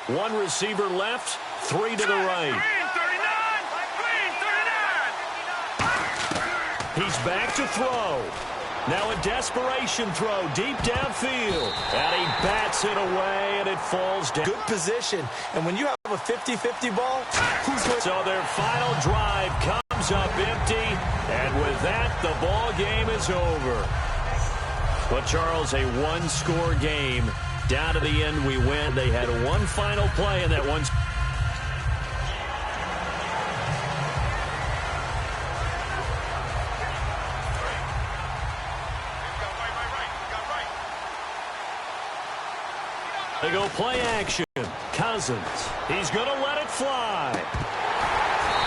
One receiver left, three to the right. He's back to throw. Now a desperation throw deep downfield. And he bats it away, and it falls down. Good position. And when you have a 50-50 ball, who's going to... So their final drive comes up empty. And with that, the ball game is over. But, Charles, a one-score game. Down to the end, we win. They had one final play in that one. They go play action. Cousins. He's going to let it fly.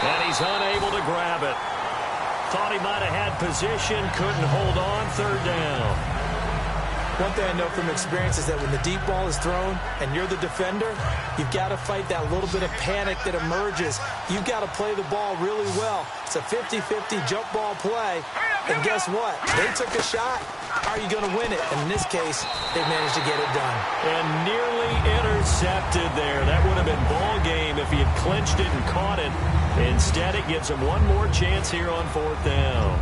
And he's unable to grab it. Thought he might have had position. Couldn't hold on. Third down. One thing I know from experience is that when the deep ball is thrown and you're the defender, you've got to fight that little bit of panic that emerges. You've got to play the ball really well. It's a 50-50 jump ball play. And guess what? They took a shot. Are you going to win it? And in this case, they managed to get it done. And nearly intercepted there. That would have been ball game if he had clinched it and caught it. Instead, it gives him one more chance here on fourth down.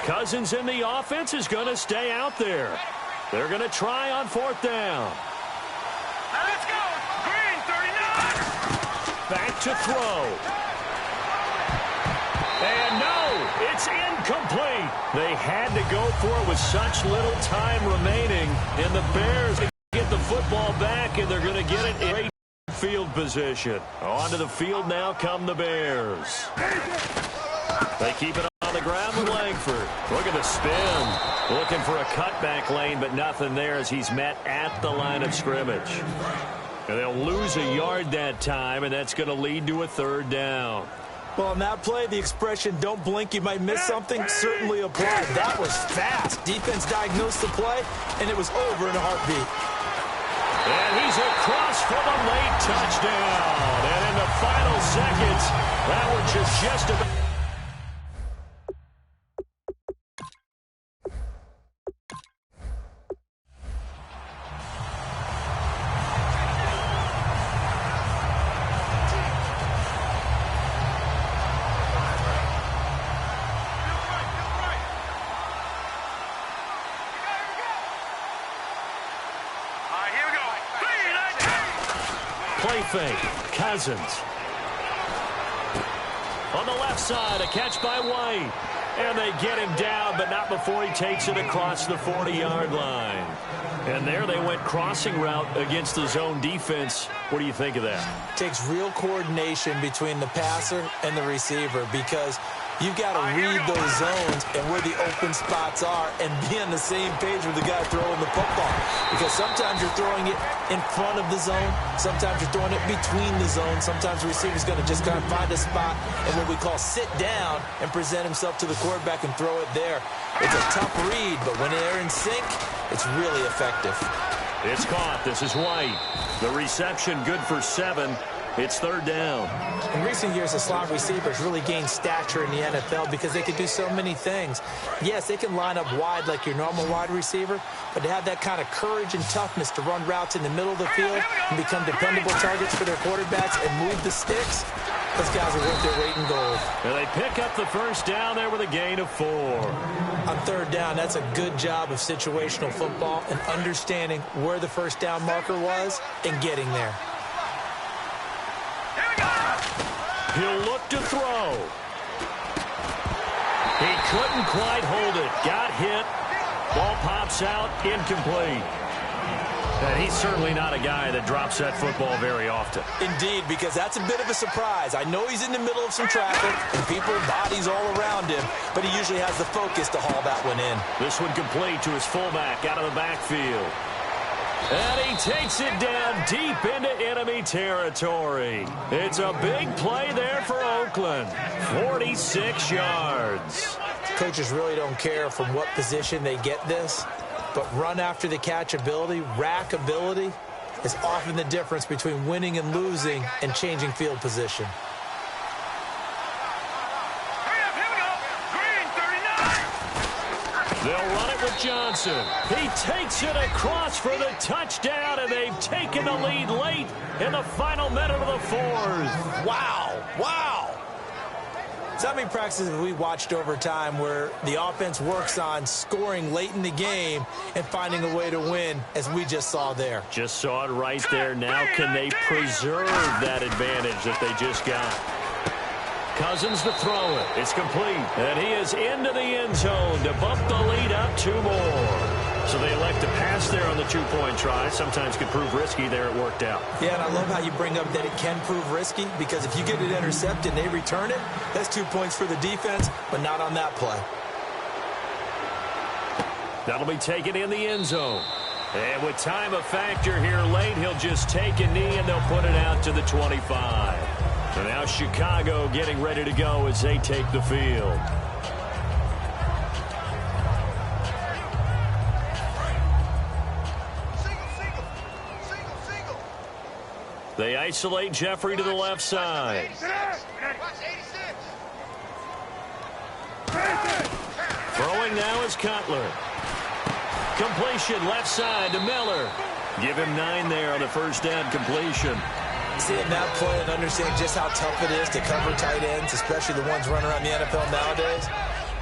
Cousins in the offense is going to stay out there. They're going to try on fourth down. Now let's go. Green, 39. Back to throw. And no, it's incomplete. They had to go for it with such little time remaining. And the Bears get the football back, and they're going to get it in great field position. Onto the field now come the Bears. They keep it on the ground with Langford. Look at the spin. Looking for a cutback lane, but nothing there as he's met at the line of scrimmage. And they'll lose a yard that time, and that's going to lead to a third down. Well, on that play, the expression, don't blink, you might miss something, certainly applied. That was fast. Defense diagnosed the play, and it was over in a heartbeat. And he's across for the late touchdown. And in the final seconds, that one just about... Play fake. Cousins. On the left side, a catch by White. And they get him down, but not before he takes it across the 40-yard line. And there they went crossing route against the zone defense. What do you think of that? Takes real coordination between the passer and the receiver because you've got to read those zones and where the open spots are and be on the same page with the guy throwing the football. Because sometimes you're throwing it in front of the zone. Sometimes you're throwing it between the zones. Sometimes the receiver's going to just kind of find a spot and what we call sit down and present himself to the quarterback and throw it there. It's a tough read, but when they're in sync, it's really effective. It's caught. This is White. The reception good for 7. It's third down. In recent years, the slot receivers really gained stature in the NFL because they can do so many things. Yes, they can line up wide like your normal wide receiver, but to have that kind of courage and toughness to run routes in the middle of the field and become dependable targets for their quarterbacks and move the sticks, those guys are worth their weight in gold. And they pick up the first down there with a gain of 4. On third down, that's a good job of situational football and understanding where the first down marker was and getting there. He'll look to throw. He couldn't quite hold it. Got hit. Ball pops out. Incomplete. And he's certainly not a guy that drops that football very often. Indeed, because that's a bit of a surprise. I know he's in the middle of some traffic and people, bodies all around him, but he usually has the focus to haul that one in. This one complete to his fullback out of the backfield. And he takes it down deep into enemy territory. It's a big play there for Oakland. 46 yards. Coaches really don't care from what position they get this, but run after the catch ability, rack ability, is often the difference between winning and losing and changing field position. They'll run it with Johnson. He takes it across for the touchdown, and they've taken the lead late in the final minute of the fourth. Wow. Wow. So many practices we watched over time where the offense works on scoring late in the game and finding a way to win, as we just saw there. Just saw it right there. Now can they preserve that advantage that they just got? Cousins to throw it. It's complete. And he is into the end zone to bump the lead up 2 more. So they elect to pass there on the 2-point try. Sometimes could prove risky. There it worked out. Yeah, and I love how you bring up that it can prove risky, because if you get it intercepted and they return it, that's 2 points for the defense, but not on that play. That'll be taken in the end zone. And with time a factor here late, he'll just take a knee and they'll put it out to the 25. So now Chicago getting ready to go as they take the field. They isolate Jeffrey to the left side. Throwing now is Cutler. Completion left side to Miller. Give him 9 there on the first down completion. Seeing that play and understand just how tough it is to cover tight ends, especially the ones running around the NFL nowadays,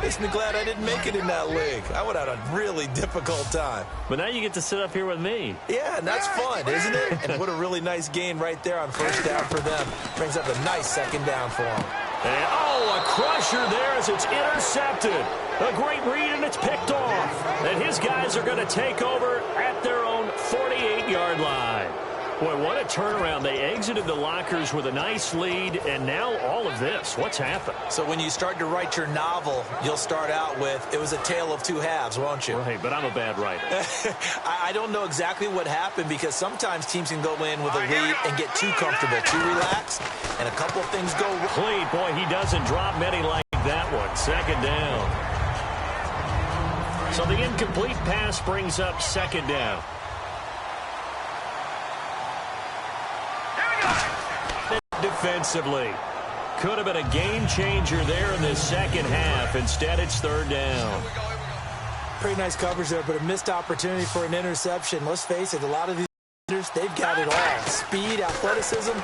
makes me glad I didn't make it in that league. I would have had a really difficult time. But now you get to sit up here with me. Yeah, and that's fun, isn't it? And what a really nice gain right there on first down for them. Brings up a nice second down for them. And, oh, a crusher there as it's intercepted. A great read, and it's picked off. And his guys are going to take over at their own 48-yard line. Boy, what a turnaround. They exited the lockers with a nice lead, and now all of this. What's happened? So when you start to write your novel, you'll start out with, it was a tale of 2 halves, won't you? Right, but I'm a bad writer. I don't know exactly what happened, because sometimes teams can go in with a lead and get too comfortable, too relaxed, and a couple of things go wrong. Clean. Boy, he doesn't drop many like that one. Second down. So the incomplete pass brings up second down. Defensively. Could have been a game changer there in the second half. Instead, it's third down. Pretty nice coverage there, but a missed opportunity for an interception. Let's face it, a lot of these leaders, they've got it all. Speed, athleticism,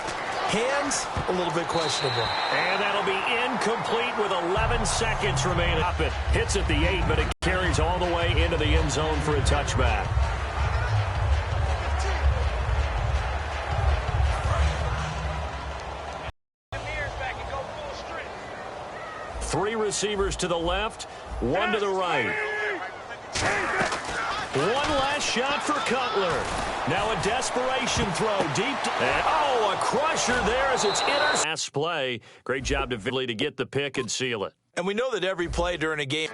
hands, a little bit questionable. And that'll be incomplete with 11 seconds remaining. It hits at the 8, but it carries all the way into the end zone for a touchback. Three receivers to the left, one to the right. One last shot for Cutler. Now a desperation throw deep. Oh, a crusher there as it's intercepted. Last play. Great job to get the pick and seal it. And we know that every play during a game.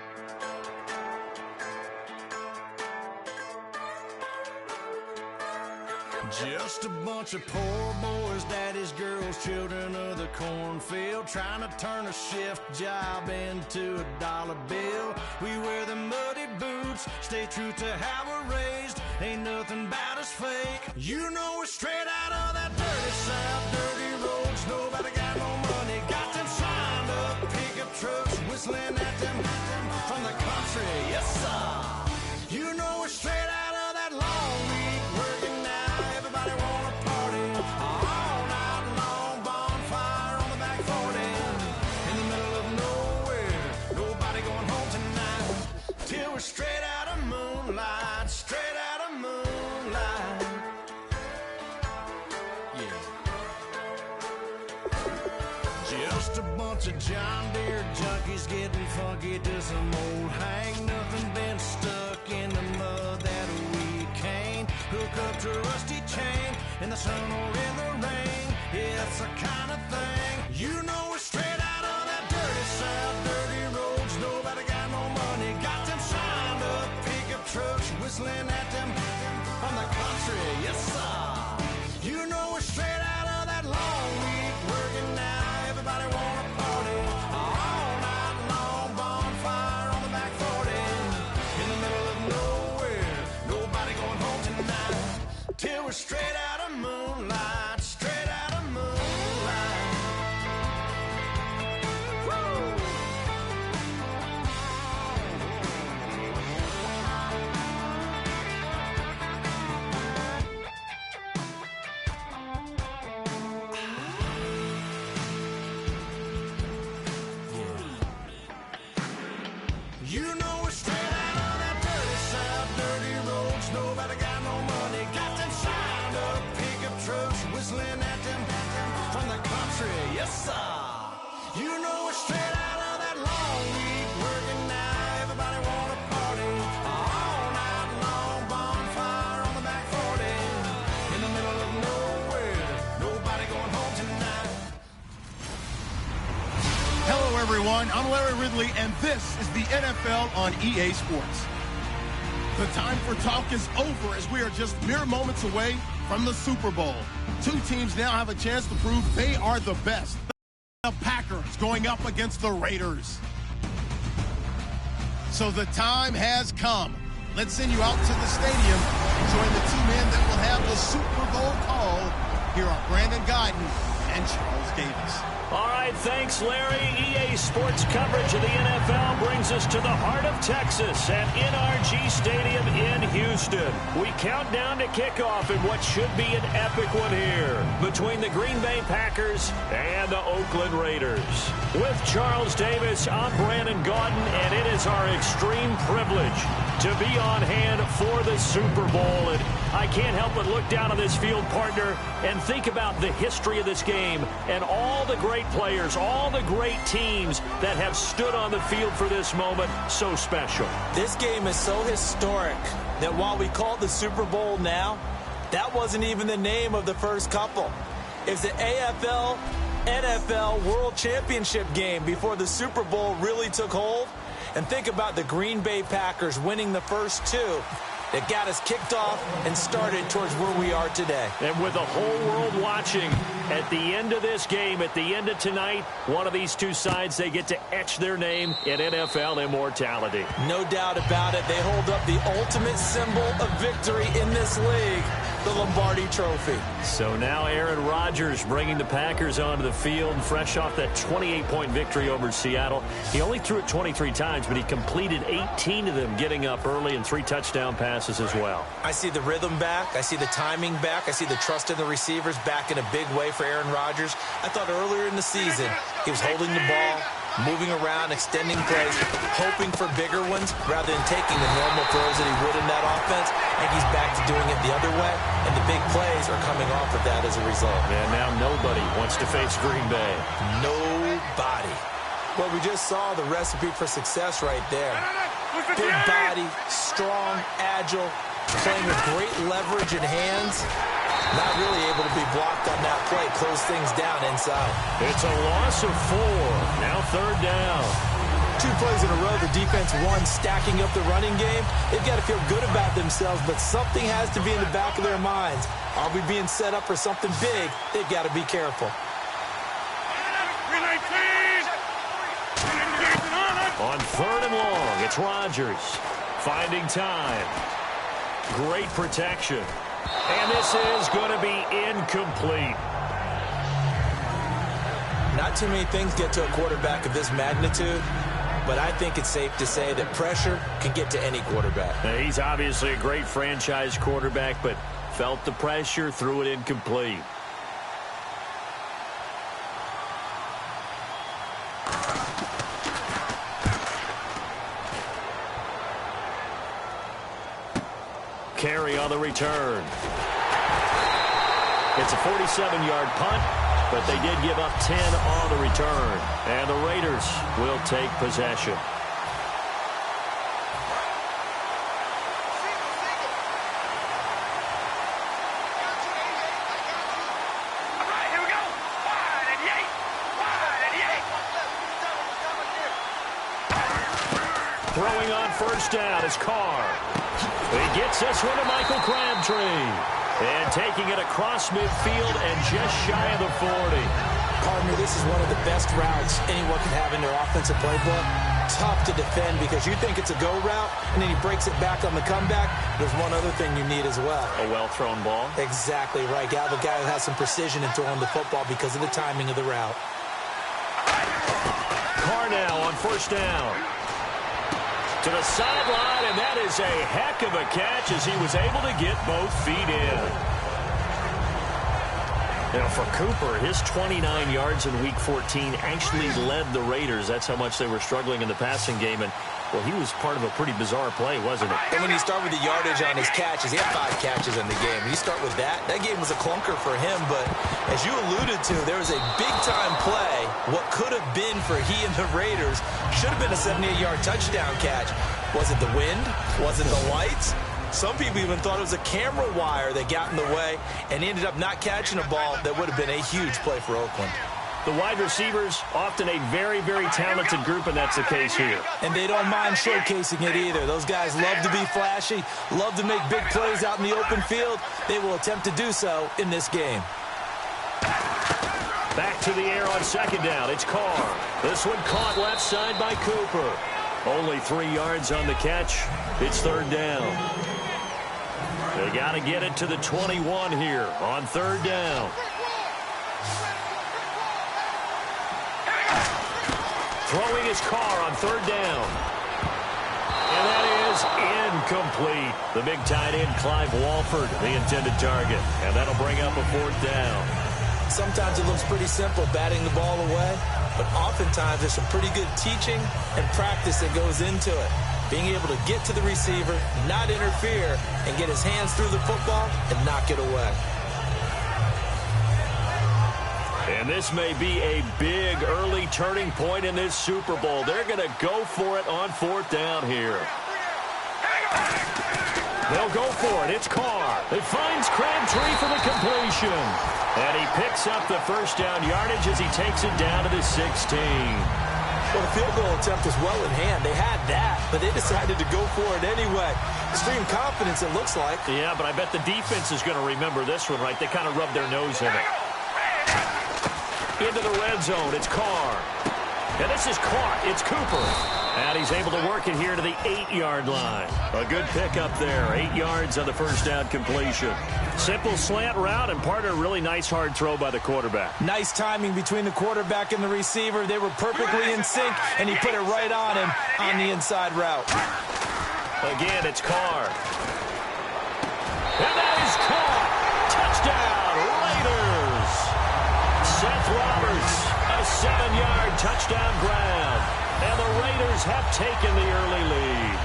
Just a bunch of poor boys, daddies, girls, children of the cornfield, trying to turn a shift job into a dollar bill. We wear the muddy boots, stay true to how we're raised. Ain't nothing about us fake. You know we're straight out of that dirty south, dirty roads. Nobody got no money, got them signed up pickup trucks, whistling at them from the country. Yes, sir. You know we're straight out of that long week working now. Everybody wanna party all night long, bonfire on the back 40 in the middle of nowhere. Nobody going home tonight till we're straight out of moonlight, straight out of moonlight. Yeah. Just a bunch of John Deere junkies getting funky to some old hang. Nothing been stuck in the mud that we can't hook up to a rusty chain in the sun or in the rain. It's the kind of thing, you know we're straight out of that dirty south, dirty roads. Nobody got no money, got them signed up pickup trucks, whistling at them from the country. Yes, sir. You know we're straight out of that long week working now. Everybody wanna party all night long, bonfire on the back 40 in the middle of nowhere. Nobody going home tonight till we're straight out of moonlight, straight out of moonlight. You know we're straight out of that dirty south, dirty roads. Nobody got no money, got them shined up pickup trucks, whistling at them from the country. Yes, sir. You know we're straight out of that long week working now. Everybody wanna party all night long. Bonfire on the back 40 in the middle of nowhere. Nobody going home tonight. Hello, everyone. I'm Larry Ridley, and this is the NFL on EA Sports. The time for talk is over as we are just mere moments away from the Super Bowl. Two teams now have a chance to prove they are the best. The Packers going up against the Raiders. So the time has come. Let's send you out to the stadium and join the two men that will have the Super Bowl call. Here are Brandon Guyton and Charles Davis. All right, thanks, Larry. EA Sports coverage of the NFL brings us to the heart of Texas at NRG Stadium in Houston. We count down to kickoff in what should be an epic one here between the Green Bay Packers and the Oakland Raiders. With Charles Davis, I'm Brandon Guyton, and it is our extreme privilege to be on hand for the Super Bowl. And I can't help but look down on this field, partner, and think about the history of this game and all the great players, all the great teams that have stood on the field for this moment. So special. This game is so historic that while we call it the Super Bowl now, that wasn't even the name of the first couple. It's the AFL, NFL World Championship game before the Super Bowl really took hold. And think about the Green Bay Packers winning the first two that got us kicked off and started towards where we are today. And with the whole world watching, at the end of this game, at the end of tonight, one of these two sides, they get to etch their name in NFL immortality. No doubt about it. They hold up the ultimate symbol of victory in this league, the Lombardi Trophy. So now Aaron Rodgers bringing the Packers onto the field, fresh off that 28-point victory over Seattle. He only threw it 23 times, but he completed 18 of them, getting up early, and 3 touchdown passes as well. I see the rhythm back. I see the timing back. I see the trust in the receivers back in a big way for Aaron Rodgers. I thought earlier in the season he was holding the ball, moving around, extending plays, hoping for bigger ones rather than taking the normal throws that he would in that offense. I think he's back to doing it the other way, and the big plays are coming off of that as a result. And now nobody wants to face Green Bay. Nobody. Well, we just saw the recipe for success right there. Big body, strong, agile, playing with great leverage in hands. Not really able to be blocked on that play. Close things down inside. It's a loss of 4. Now 3rd down. 2 plays in a row, the defense won, stacking up the running game. They've got to feel good about themselves, but something has to be in the back of their minds. Are we being set up for something big? They've got to be careful. On 3rd and long, it's Rodgers finding time. Great protection. And this is going to be incomplete. Not too many things get to a quarterback of this magnitude, but I think it's safe to say that pressure can get to any quarterback. Now, he's obviously a great franchise quarterback, but felt the pressure, threw it incomplete. Carry on the return. It's a 47-yard punt, but they did give up 10 on the return. And the Raiders will take possession. All right, here we go. Wide and yay. Wide and yay. Throwing on 1st down is Carr. He gets this one to Michael Crabtree. And taking it across midfield and just shy of the 40. Partner, this is one of the best routes anyone can have in their offensive playbook. Tough to defend because you think it's a go route, and then he breaks it back on the comeback. There's one other thing you need as well. A well-thrown ball. Exactly right. You have a guy who has some precision in throwing the football because of the timing of the route. Carr now on 1st down. To the sideline, and that is a heck of a catch as he was able to get both feet in. You know, for Cooper, his 29 yards in Week 14 actually led the Raiders. That's how much they were struggling in the passing game. And Well, he was part of a pretty bizarre play, wasn't it? And when you start with the yardage on his catches, he had 5 catches in the game. When you start with that game was a clunker for him. But as you alluded to, there was a big-time play. What could have been for he and the Raiders should have been a 78-yard touchdown catch. Was it the wind? Was it the lights? Some people even thought it was a camera wire that got in the way, and he ended up not catching a ball that would have been a huge play for Oakland. The wide receivers, often a very, very talented group, and that's the case here. And they don't mind showcasing it either. Those guys love to be flashy, love to make big plays out in the open field. They will attempt to do so in this game. Back to the air on second down. It's Carr. This one caught left side by Cooper. Only 3 yards on the catch. It's third down. They got to get it to the 21 here on third down. Throwing his Carr on third down. And that is incomplete. The big tight end, Clive Walford, the intended target. And that'll bring up a fourth down. Sometimes it looks pretty simple, batting the ball away. But oftentimes there's some pretty good teaching and practice that goes into it. Being able to get to the receiver, not interfere, and get his hands through the football and knock it away. And this may be a big early turning point in this Super Bowl. They're going to go for it on fourth down here. They'll go for it. It's Carr. It finds Crabtree for the completion. And he picks up the first down yardage as he takes it down to the 16. Well, the field goal attempt was well in hand. They had that, but they decided to go for it anyway. Extreme confidence, it looks like. Yeah, but I bet the defense is going to remember this one, right? They kind of rubbed their nose in it. Into the red zone, it's Carr. And this is caught, it's Cooper. And he's able to work it here to the 8-yard line. A good pickup there, 8 yards on the first down completion. Simple slant route, and part of a really nice hard throw by the quarterback. Nice timing between the quarterback and the receiver. They were perfectly in sync, and he put it right on him on the inside route. Again, it's Carr. And that is caught. Touchdown, Raiders. Seth Roberts, a 7-yard touchdown grab. And the Raiders have taken the early lead.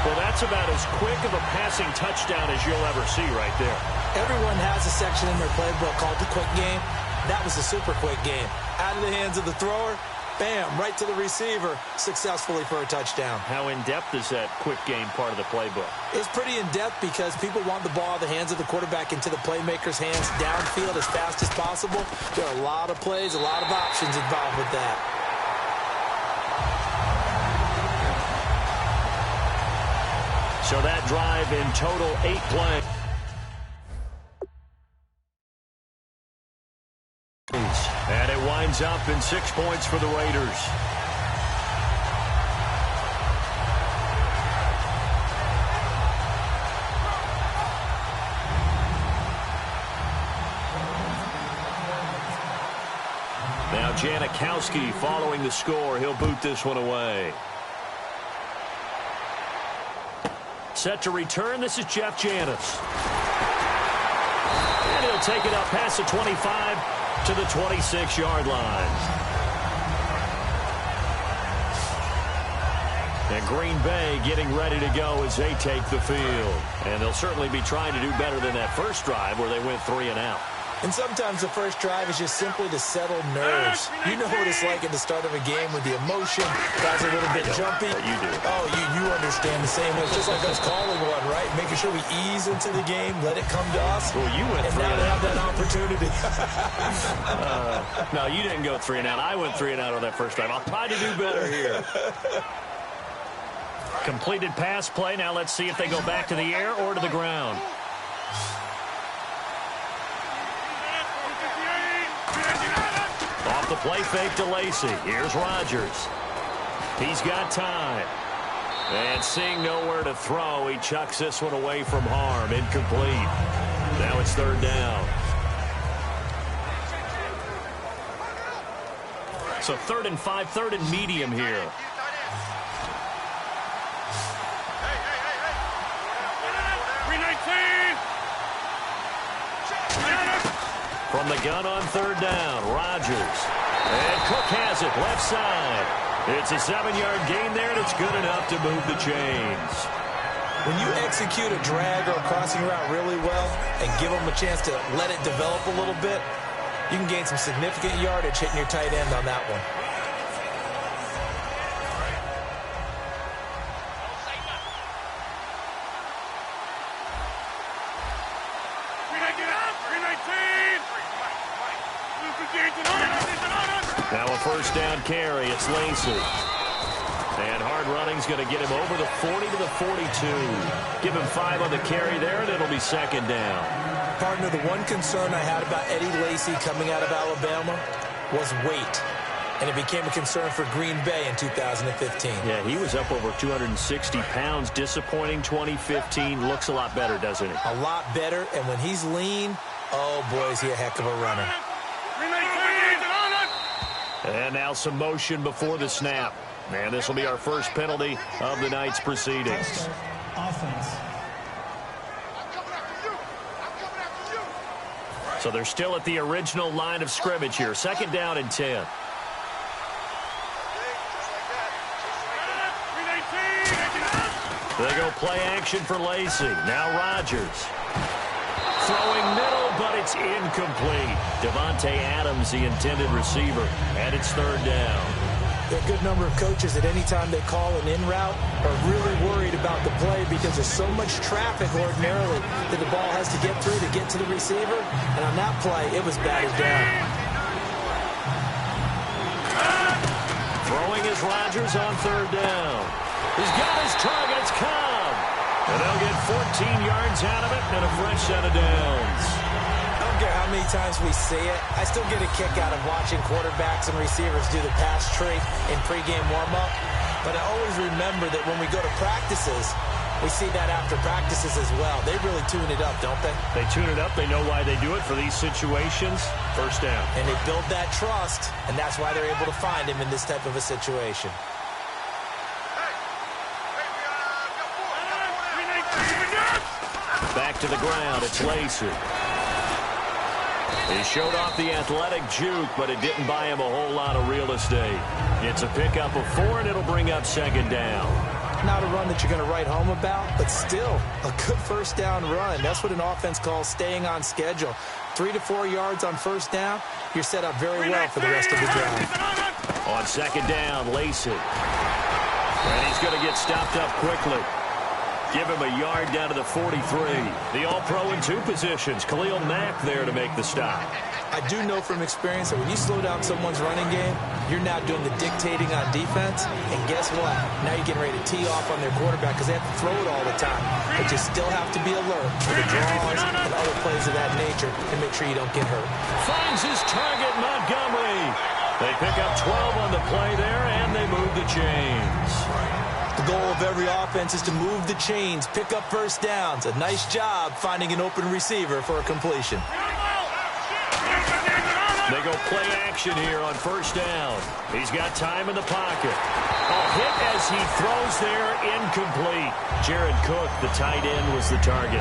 Well, that's about as quick of a passing touchdown as you'll ever see right there. Everyone has a section in their playbook called the quick game. That was a super quick game. Out of the hands of the thrower, bam, right to the receiver, successfully for a touchdown. How in-depth is that quick game part of the playbook? It's pretty in-depth because people want the ball out of the hands of the quarterback into the playmaker's hands downfield as fast as possible. There are a lot of plays, a lot of options involved with that. So that drive in total 8 plays. And it winds up in 6 points for the Raiders. Now Janikowski following the score. He'll boot this one away. Set to return. This is Jeff Janis. And he'll take it up past the 25 to the 26-yard line. And Green Bay getting ready to go as they take the field. And they'll certainly be trying to do better than that first drive where they went 3 and out. And sometimes the first drive is just simply to settle nerves. You know what it's like at the start of a game with the emotion. Guys are a little bit jumpy. You do. Oh, you understand the same way. It's just like us calling one, right? Making sure we ease into the game, let it come to us. Well, you went 3 and and now out. they have that opportunity. No, you didn't go 3 and out. I went 3 and out on that first drive. I'll try to do better here. Completed pass play. Now let's see if they go back to the air or to the ground. Off the play fake to Lacy. Here's Rodgers. He's got time. And seeing nowhere to throw, he chucks this one away from harm. Incomplete. Now it's third down. So 3rd and 5, 3rd and medium here. From the gun on third down, Rodgers. And Cook has it, left side. It's a 7-yard gain there, and it's it's good enough to move the chains. When you execute a drag or a crossing route really well and give them a chance to let it develop a little bit, you can gain some significant yardage hitting your tight end on that one. Now a first down carry. It's Lacey. And hard running's going to get him over the 40 to the 42. Give him 5 on the carry there, and it'll be second down. Partner, the one concern I had about Eddie Lacy coming out of Alabama was weight. And it became a concern for Green Bay in 2015. Yeah, he was up over 260 pounds. Disappointing 2015. Looks a lot better, doesn't it? A lot better, and when he's lean, oh boy, is he a heck of a runner. And now some motion before the snap. And this will be our first penalty of the night's proceedings. Offense. So they're still at the original line of scrimmage here. Second down and 10. They go play action for Lacey. Now Rodgers. Throwing middle, but it's incomplete. Devontae Adams, the intended receiver, and it's third down. There are a good number of coaches at any time they call an in route are really worried about the play because there's so much traffic ordinarily that the ball has to get through to get to the receiver. And on that play, it was batted down. Throwing is Rodgers on third down. He's got his target. It's Cobb. And they'll get 14 yards out of it and a fresh set of downs. I don't care how many times we see it. I still get a kick out of watching quarterbacks and receivers do the pass tree in pregame warm-up. But I always remember that when we go to practices, we see that after practices as well. They really tune it up, don't they? They tune it up. They know why they do it for these situations. First down. And they build that trust, and that's why they're able to find him in this type of a situation. Back to the ground. It's Lacey. He showed off the athletic juke, but it didn't buy him a whole lot of real estate. It's a pickup of 4, and it'll bring up second down. Not a run that you're going to write home about, but still a good first down run. That's what an offense calls staying on schedule. 3 to 4 yards on first down, you're set up very well for the rest of the drive. On second down, Lacey. And he's going to get stopped up quickly. Give him a yard down to the 43. The All-Pro in 2 positions. Khalil Mack there to make the stop. I do know from experience that when you slow down someone's running game, you're now doing the dictating on defense. And guess what? Now you're getting ready to tee off on their quarterback because they have to throw it all the time. But you still have to be alert for the draws and other plays of that nature to make sure you don't get hurt. Finds his target, Montgomery. They pick up 12 on the play there, and they move the chains. The goal of every offense is to move the chains, pick up first downs. A nice job finding an open receiver for a completion. They go play action here on first down. He's got time in the pocket. A hit as he throws there, incomplete. Jared Cook, the tight end, was the target.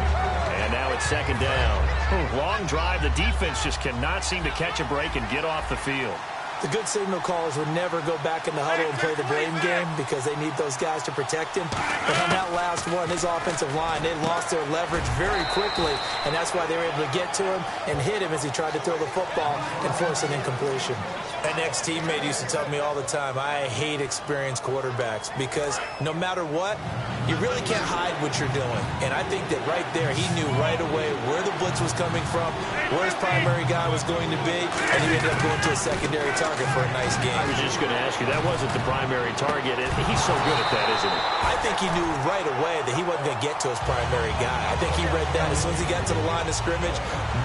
And now it's second down. Long drive. The defense just cannot seem to catch a break and get off the field. The good signal callers would never go back in the huddle and play the blame game because they need those guys to protect him. But on that last one, his offensive line, they lost their leverage very quickly, and that's why they were able to get to him and hit him as he tried to throw the football and force an incompletion. An ex-teammate used to tell me all the time, I hate experienced quarterbacks because no matter what, you really can't hide what you're doing. And I think that right there, he knew right away where the blitz was coming from, where his primary guy was going to be, and he ended up going to a secondary target for a nice game. I was just going to ask you, that wasn't the primary target. He's so good at that, isn't he? I think he knew right away that he wasn't going to get to his primary guy. I think he read that as soon as he got to the line of scrimmage,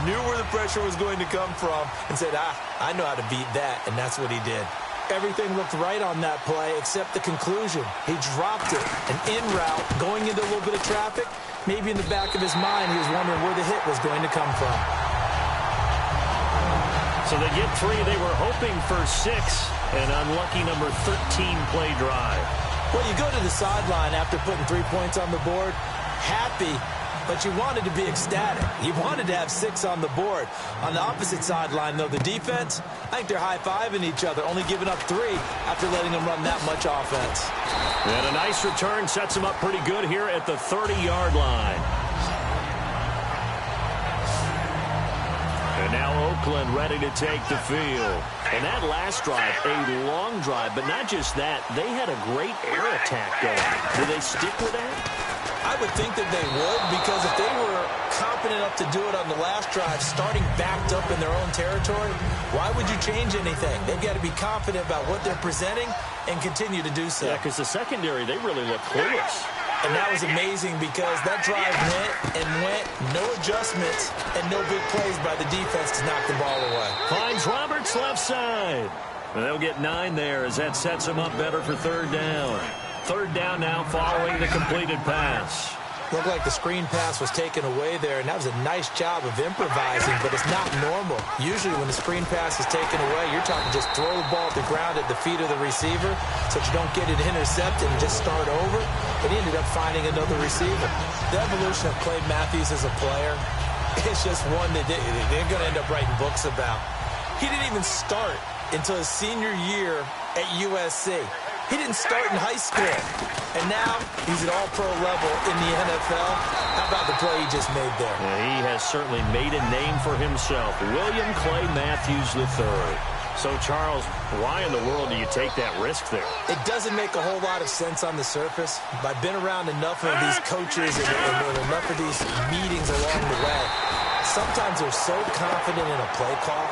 knew where the pressure was going to come from, and said, I know how to beat that, and that's what he did. Everything looked right on that play except the conclusion. He dropped it, an in route, going into a little bit of traffic. Maybe in the back of his mind, he was wondering where the hit was going to come from. So they get 3. They were hoping for 6. An unlucky number 13 play drive. Well, you go to the sideline after putting 3 points on the board, happy, but you wanted to be ecstatic. You wanted to have 6 on the board. On the opposite sideline, though, the defense, I think they're high-fiving each other, only giving up 3 after letting them run that much offense. And a nice return sets them up pretty good here at the 30-yard line. And now Oakland ready to take the field. And that last drive, a long drive, but not just that. They had a great air attack going. Do they stick with that? I would think that they would, because if they were confident enough to do it on the last drive, starting backed up in their own territory, why would you change anything? They've got to be confident about what they're presenting and continue to do so. Yeah, because the secondary, they really look clueless. And that was amazing because that drive went, no adjustments, and no big plays by the defense to knock the ball away. Finds Roberts left side. And they'll get 9 there as that sets them up better for 3rd down. 3rd down now following the completed pass. Looked like the screen pass was taken away there, and that was a nice job of improvising, but it's not normal. Usually when the screen pass is taken away, you're talking just throw the ball at the ground at the feet of the receiver so that you don't get it intercepted and just start over. But he ended up finding another receiver. The evolution of Clay Matthews as a player, it's just one that they're going to end up writing books about. He didn't even start until his senior year at USC. He didn't start in high school, and now he's at all-pro level in the NFL. How about the play he just made there? Yeah, he has certainly made a name for himself. William Clay Matthews III. So, Charles, why in the world do you take that risk there? It doesn't make a whole lot of sense on the surface, but I've been around enough of these coaches and enough of these meetings along the way. Sometimes they're so confident in a play call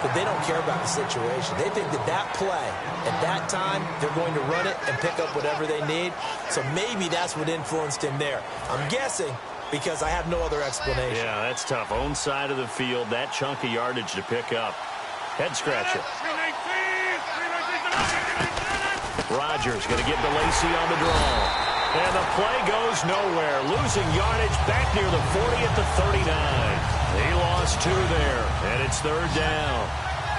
that they don't care about the situation. They think that play, at that time, they're going to run it and pick up whatever they need. So maybe that's what influenced him there. I'm guessing because I have no other explanation. Yeah, that's tough. Own side of the field, that chunk of yardage to pick up. Head scratcher. Rodgers going to give to Lacy on the draw. And the play goes nowhere. Losing yardage back near the 40 at the 39. He lost 2 there, and it's 3rd down.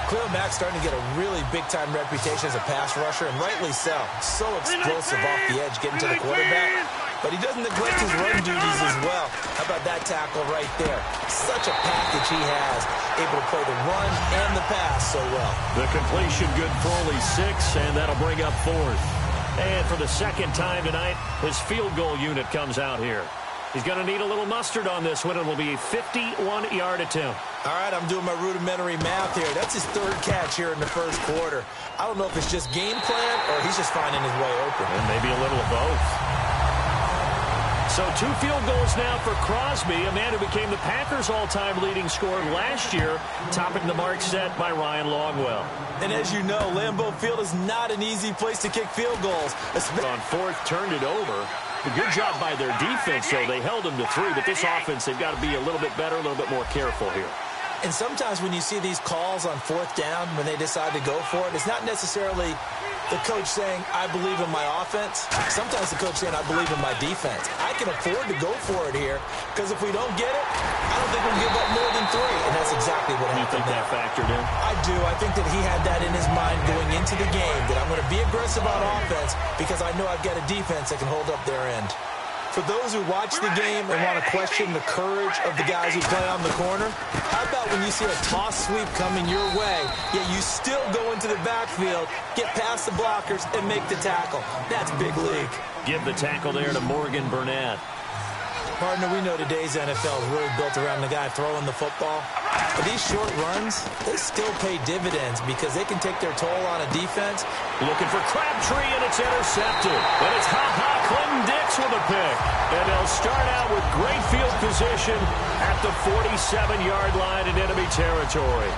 Khalil Mack's starting to get a really big-time reputation as a pass rusher, and rightly so. So explosive off the edge, getting to the quarterback. But he doesn't neglect his run duties as well. How about that tackle right there? Such a package he has, able to play the run and the pass so well. The completion good for only 6, and that'll bring up 4th. And for the 2nd time tonight, his field goal unit comes out here. He's going to need a little mustard on this one. It will be a 51-yard attempt. All right, I'm doing my rudimentary math here. That's his 3rd catch here in the 1st quarter. I don't know if it's just game plan or he's just finding his way open. And maybe a little of both. So 2 field goals now for Crosby, a man who became the Packers' all-time leading scorer last year, topping the mark set by Ryan Longwell. And as you know, Lambeau Field is not an easy place to kick field goals. On 4th, turned it over. A good job by their defense, though. They held them to 3, but this offense, they've got to be a little bit better, a little bit more careful here. And sometimes when you see these calls on 4th down, when they decide to go for it, it's not necessarily the coach saying, I believe in my offense. Sometimes the coach saying, I believe in my defense. I can afford to go for it here, because if we don't get it, I don't think we'll give up more than 3. And that's exactly what happened. You think that factored in? I do. I think that he had that in his mind going into the game, that I'm going to be aggressive on offense because I know I've got a defense that can hold up their end. For those who watch the game and want to question the courage of the guys who play on the corner, how about when you see a toss sweep coming your way, yet you still go into the backfield, get past the blockers, and make the tackle? That's big league. Give the tackle there to Morgan Burnett. Partner, we know today's NFL is really built around the guy throwing the football. But these short runs, they still pay dividends because they can take their toll on a defense. Looking for Crabtree, and it's intercepted. And it's Clinton Dix with a pick. And they'll start out with great field position at the 47-yard line in enemy territory.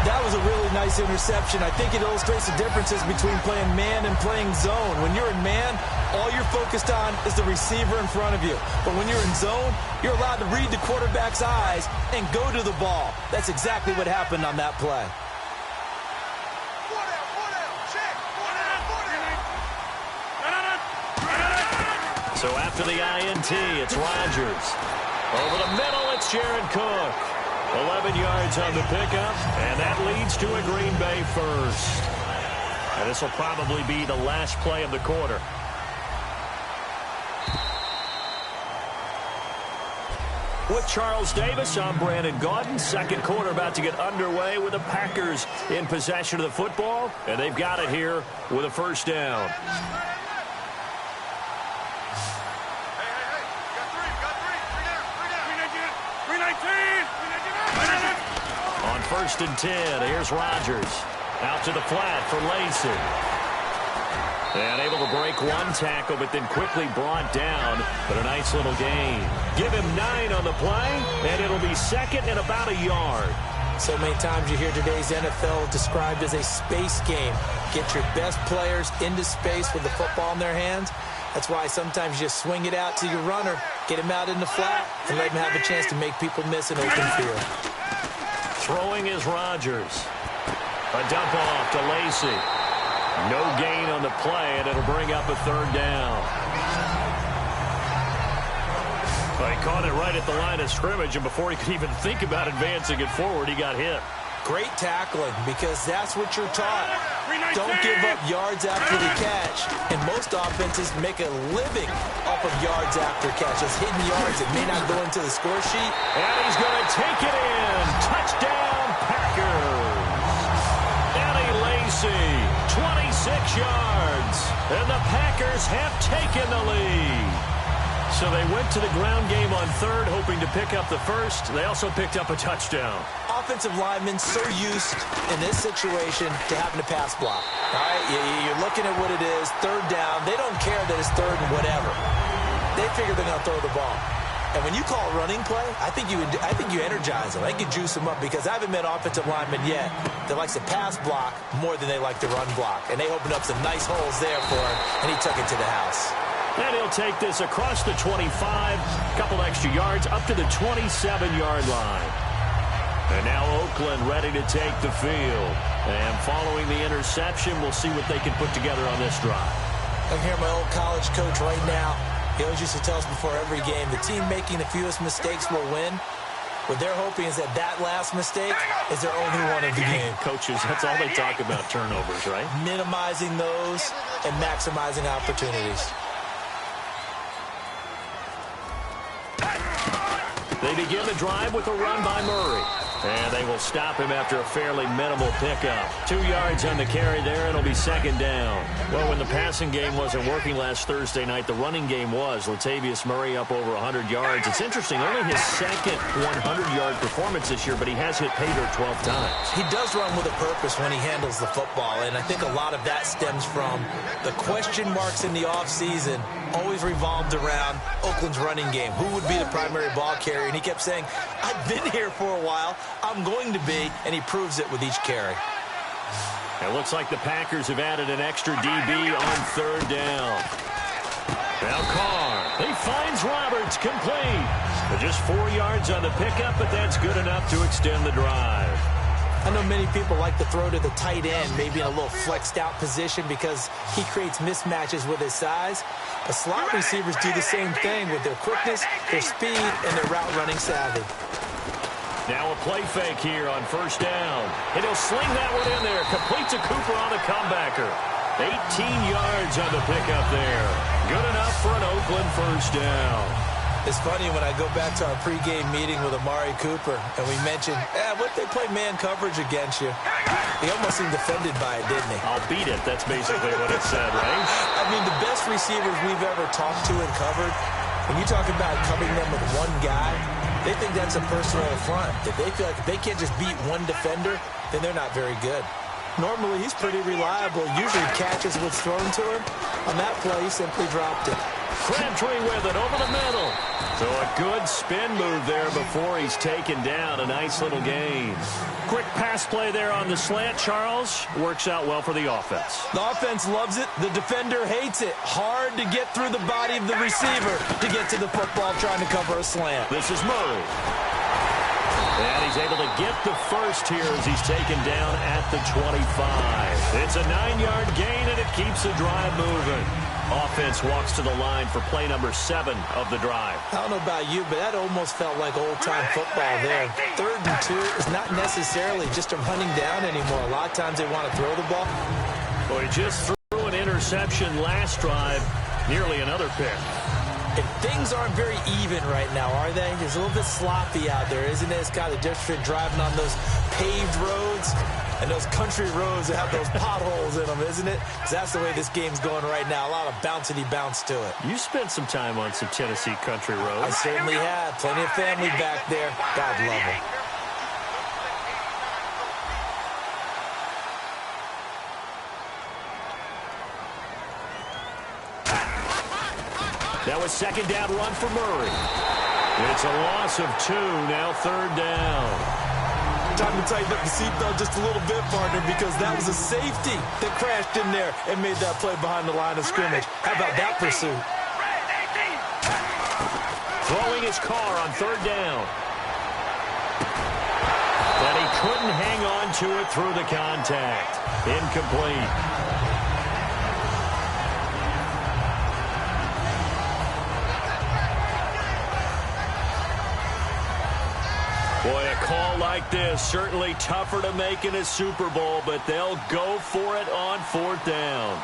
That was a really nice interception. I think it illustrates the differences between playing man and playing zone. When you're in man, all you're focused on is the receiver in front of you. But when you're in zone, you're allowed to read the quarterback's eyes and go to the ball. That's exactly what happened on that play. So after the INT, it's Rodgers. Over the middle, it's Jared Cook. 11 yards on the pickup, and that leads to a Green Bay first. And this will probably be the last play of the quarter. With Charles Davis, I'm Brandon Gaudin. Second quarter about to get underway with the Packers in possession of the football, and they've got it here with a first down. On first and 10, here's Rodgers. Out to the flat for Lacy. And able to break one tackle, but then quickly brought down. But a nice little gain. Give him 9 on the play, and it'll be second and about a yard. So many times you hear today's NFL described as a space game. Get your best players into space with the football in their hands. That's why sometimes you just swing it out to your runner, get him out in the flat, and let him have a chance to make people miss an open field. Throwing is Rodgers. A dump off to Lacy. No gain on the play, and it'll bring up a third down. Well, he caught it right at the line of scrimmage, and before he could even think about advancing it forward, he got hit. Great tackling, because that's what you're taught. Don't give up yards after the catch. And most offenses make a living off of yards after catch. Those hidden yards that may not go into the score sheet. And he's going to take it in. Touchdown, Packers. Eddie Lacy, 26 yards. And the Packers have taken the lead. So they went to the ground game on third, hoping to pick up the first. They also picked up a touchdown. Offensive linemen so used in this situation to having to pass block. All right, you're looking at what it is, third down. They don't care that it's third and whatever. They figure they're going to throw the ball. And when you call a running play, I think you energize them. I think you juice them up, because I haven't met offensive linemen yet that likes to pass block more than they like to run block. And they opened up some nice holes there for him, and he took it to the house. And he'll take this across the 25, a couple extra yards, up to the 27-yard line. And now Oakland ready to take the field. And following the interception, we'll see what they can put together on this drive. I hear my old college coach right now. He always used to tell us before every game, the team making the fewest mistakes will win. What they're hoping is that last mistake is their only one of the game. Coaches, that's all they talk about, turnovers, right? Minimizing those and maximizing opportunities. They begin the drive with a run by Murray. And they will stop him after a fairly minimal pickup. 2 yards on the carry there, and it'll be second down. Well, when the passing game wasn't working last Thursday night, the running game was. Latavius Murray up over 100 yards. It's interesting, only his second 100-yard performance this year, but he has hit pay dirt 12 times. He does run with a purpose when he handles the football, and I think a lot of that stems from the question marks in the offseason always revolved around Oakland's running game. Who would be the primary ball carrier? And he kept saying, I've been here for a while. I'm going to be, and he proves it with each carry. It looks like the Packers have added an extra DB on third down. Now Carr, he finds Roberts complete. Just 4 yards on the pickup, but that's good enough to extend the drive. I know many people like to throw to the tight end, maybe in a little flexed out position because he creates mismatches with his size. But slot receivers do the same thing with their quickness, their speed, and their route running savvy. Now a play fake here on first down. And he'll sling that one in there. Complete to Cooper on the comebacker. 18 yards on the pickup there. Good enough for an Oakland first down. It's funny when I go back to our pregame meeting with Amari Cooper and we mentioned, what if they play man coverage against you? He almost seemed offended by it, didn't he? I'll beat it. That's basically what it said, right? I mean, the best receivers we've ever talked to and covered, when you talk about covering them with one guy, they think that's a personal affront. If they feel like if they can't just beat one defender, then they're not very good. Normally, he's pretty reliable. Usually catches what's thrown to him. On that play, he simply dropped it. Crabtree with it over the middle. So a good spin move there before he's taken down. A nice little gain. Quick pass play there on the slant, Charles. Works out well for the offense. The offense loves it. The defender hates it. Hard to get through the body of the receiver to get to the football trying to cover a slant. This is Murray. And he's able to get the first here as he's taken down at the 25. It's a 9-yard gain, and it keeps the drive moving. Offense walks to the line for play number 7 of the drive. I don't know about you, but that almost felt like old-time football there. 3rd and 2 is not necessarily just them hunting down anymore. A lot of times they want to throw the ball. Well, he just threw an interception last drive, nearly another pick. And things aren't very even right now, are they? It's a little bit sloppy out there, isn't it? It's kind of different between driving on those paved roads and those country roads that have those potholes in them, isn't it? 'Cause that's the way this game's going right now. A lot of bouncy bounce to it. You spent some time on some Tennessee country roads. I certainly have. Plenty of family back there. God love them. That was 2nd down run for Murray. It's a loss of 2, now 3rd down. Time to tighten up the seatbelt just a little bit, partner, because that was a safety that crashed in there and made that play behind the line of scrimmage. How about that pursuit? Throwing his car on 3rd down. But he couldn't hang on to it through the contact. Incomplete. Boy, a call like this, certainly tougher to make in a Super Bowl, but they'll go for it on 4th down.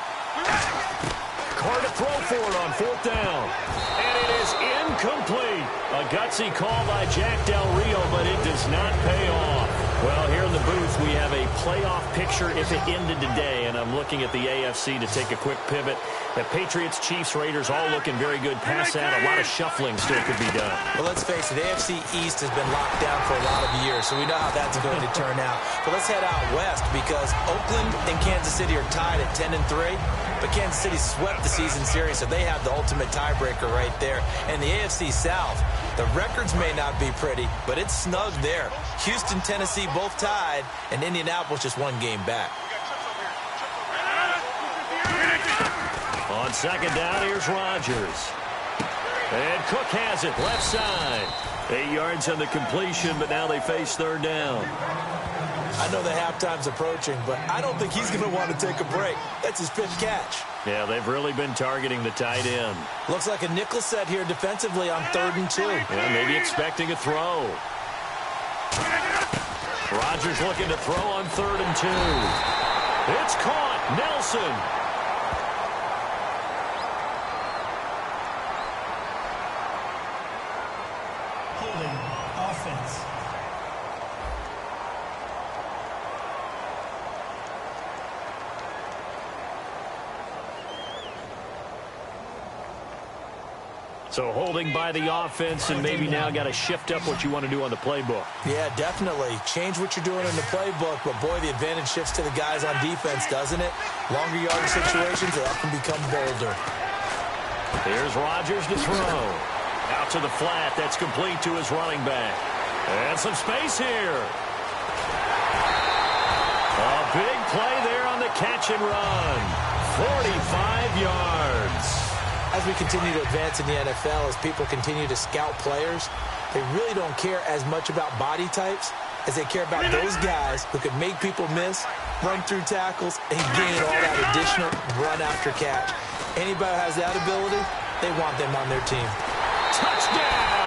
Carr to throw for it on 4th down. And it is incomplete. A gutsy call by Jack Del Rio, but it does not pay off. Well, here in the booth, we have a playoff picture if it ended today, and I'm looking at the AFC to take a quick pivot. The Patriots, Chiefs, Raiders all looking very good past that. A lot of shuffling still could be done. Well, let's face it, AFC East has been locked down for a lot of years, so we know how that's going to turn out. But let's head out west because Oakland and Kansas City are tied at 10-3, but Kansas City swept the season series, so they have the ultimate tiebreaker right there. And the AFC South, the records may not be pretty, but it's snug there. Houston, Tennessee both tied, and Indianapolis just 1 game back. On 2nd down, here's Rodgers. And Cook has it, left side. 8 yards on the completion, but now they face 3rd down. I know the halftime's approaching, but I don't think he's going to want to take a break. That's his 5th catch. Yeah, they've really been targeting the tight end. Looks like a nickel set here defensively on 3rd and 2. Yeah, maybe expecting a throw. Rodgers looking to throw on 3rd and 2. It's caught. Nelson. Holding offense. So holding by the offense, and maybe now got to shift up what you want to do on the playbook. Yeah, definitely. Change what you're doing in the playbook, but boy, the advantage shifts to the guys on defense, doesn't it? Longer yardage situations, they often become bolder. Here's Rodgers to throw. Out to the flat. That's complete to his running back. And some space here. A big play there on the catch and run. 45 yards. As we continue to advance in the NFL, as people continue to scout players, they really don't care as much about body types as they care about those guys who can make people miss, run through tackles, and gain all that additional run after catch. Anybody who has that ability, they want them on their team. Touchdown!